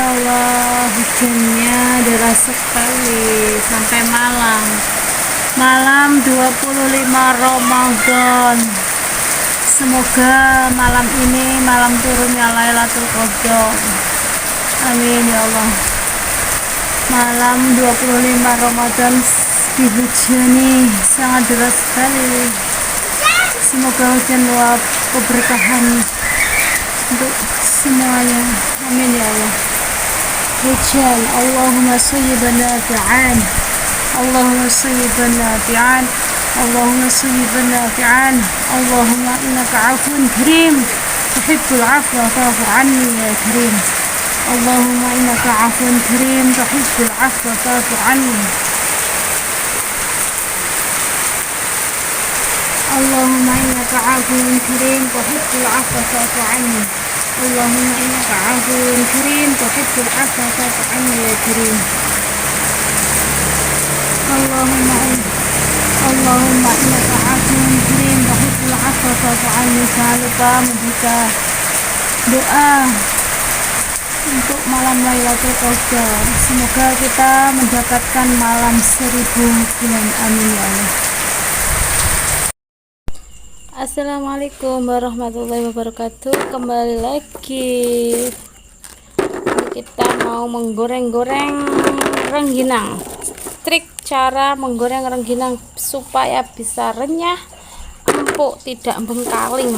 Allah, hujannya deras sekali sampai malam 25 Ramadan. Semoga malam ini malam turunnya Lailatul Qadar. Amin ya Allah. Malam 25 Ramadan dihujani sangat deras sekali. Semoga hujan luap keberkahan untuk semuanya. Amin ya Allah. Hujan, Allahumma sayyiban nafi'an, Allahumma sayyiban nafi'an, Allahumma sayyiban nafi'an, Allahumma innaka afun karim tuhibbul afwa fa'fu anni ya karim, Allahumma innaka afun karim tuhibbul afwa fa'fu anni, Allahumma innaka afun karim tuhibbul afwa fa'fu anni, Allahumma innaka afun karim tuhibbul afwa fa'fu anni ya karim, Allahumma innaka afun karim tuhibbul afwa fa'fu anni. Jangan lupa membaca doa untuk malam Lailatul Qadar. Semoga kita mendapatkan malam 1000 bulan. Amin ya Allah. Assalamualaikum warahmatullahi wabarakatuh. Kembali lagi kita mau menggoreng-goreng rengginang. Trik cara menggoreng rengginang supaya bisa renyah, empuk, tidak bengkaling.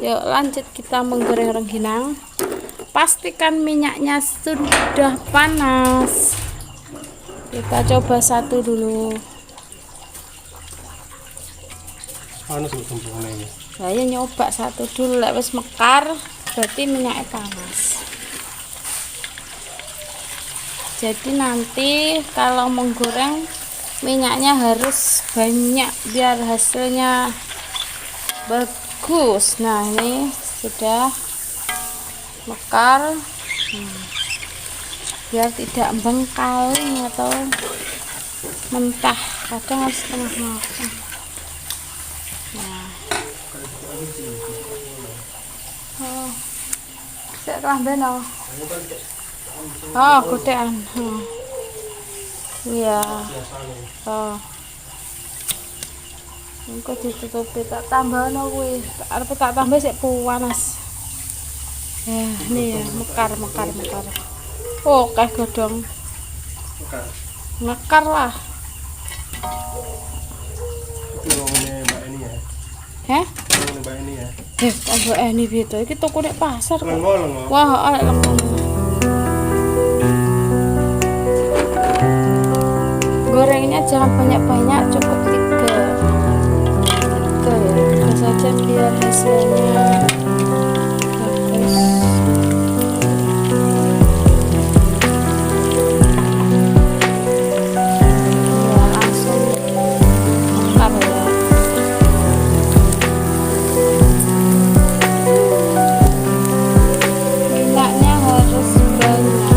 Yuk lanjut kita menggoreng rengginang. Pastikan minyaknya sudah panas. Kita coba satu dulu. Saya nyoba satu dulu, lek wis mekar berarti minyaknya panas. Jadi nanti kalau menggoreng minyaknya harus banyak biar hasilnya bagus. Nah ini sudah mekar, biar tidak bengkaling atau mentah, kadang harus setengah matang. Nah, saya kelamben godean. Iya. Engko ditutupi, tak tambahno kuwi. Arep tak tambah sik panas. Ya, nih ya, mekar. Oh, kayak godhong. Mekar lah. Itu ngomongnya Mbak Eni ya. Heh? Ngomongnya Mbak Eni ya. Mbak Eni beda. Iki toko nek pasar kok. Lengo. Wah, arek lengo. Gorengnya jangan banyak-banyak, cukup 3 ya, saja biar hasilnya bagus. Ya, langsung mekar ya. Minyaknya harus banyak.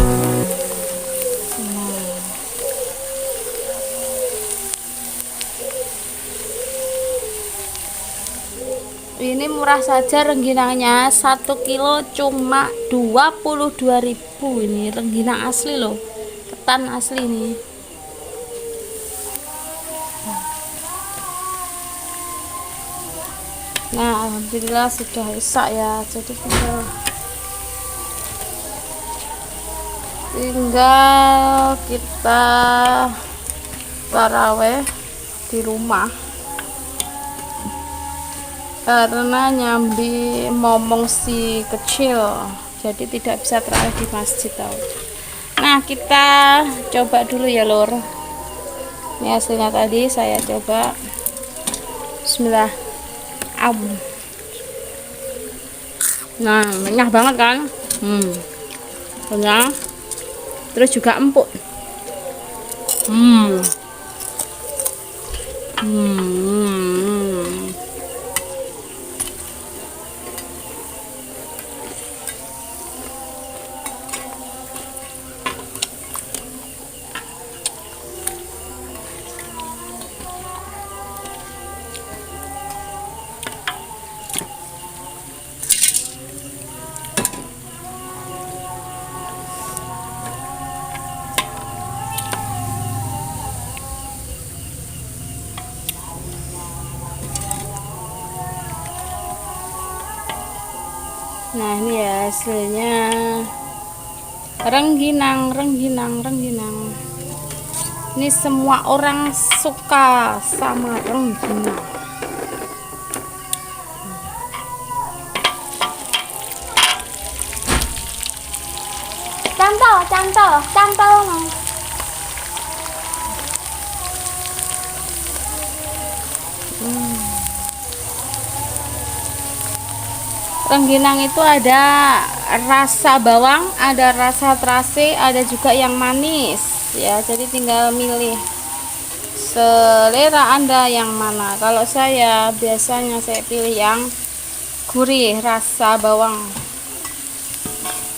Ini murah saja rengginangnya, 1 kilo cuma 22.000. Ini rengginang asli loh, ketan asli nih. Nah alhamdulillah sudah isak ya, jadi tinggal kita taraweh di rumah karena nyambi momong si kecil, jadi tidak bisa terawih di masjid tahu. Nah kita coba dulu ya lur, ini hasilnya tadi saya coba. Bismillah. Nah renyah banget kan, renyah, terus juga empuk. Nah, ini ya hasilnya. Rengginang. Ini semua orang suka sama rengginang. Cantol. Rengginang itu ada rasa bawang, ada rasa terasi, ada juga yang manis ya. Jadi tinggal milih selera Anda yang mana. Kalau saya biasanya saya pilih yang gurih rasa bawang.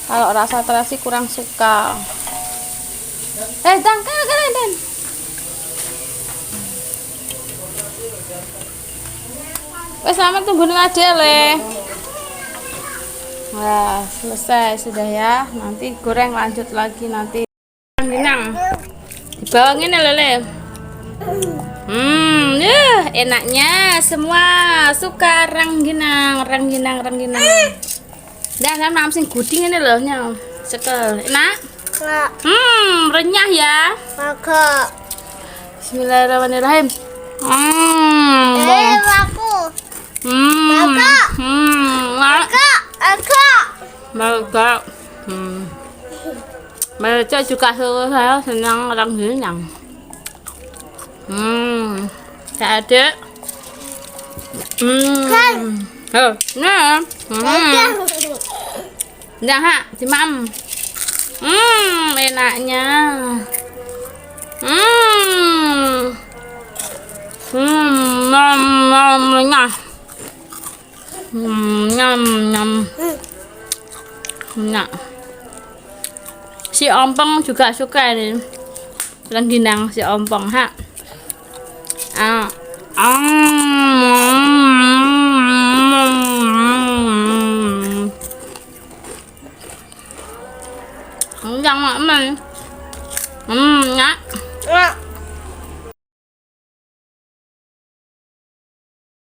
Kalau rasa terasi kurang suka. Dan. Wes sama tunggu aja le. Nah, selesai sudah ya. Nanti goreng lanjut lagi nanti. Rengginang. Dibawangin ya lele. Enaknya semua suka rengginang. Dan sama sing guding ini loh nya. Sekel. Enak? Enggak. Renyah ya. Enggak. Bismillahirrahmanirrahim. Aku. Mereka mereka juga saya senang rengginang. Ada. Nah. Nah, dimam. Enaknya. Nah, si ompong juga suka ini rengginang si ompong ha. Jangan makan. Nak.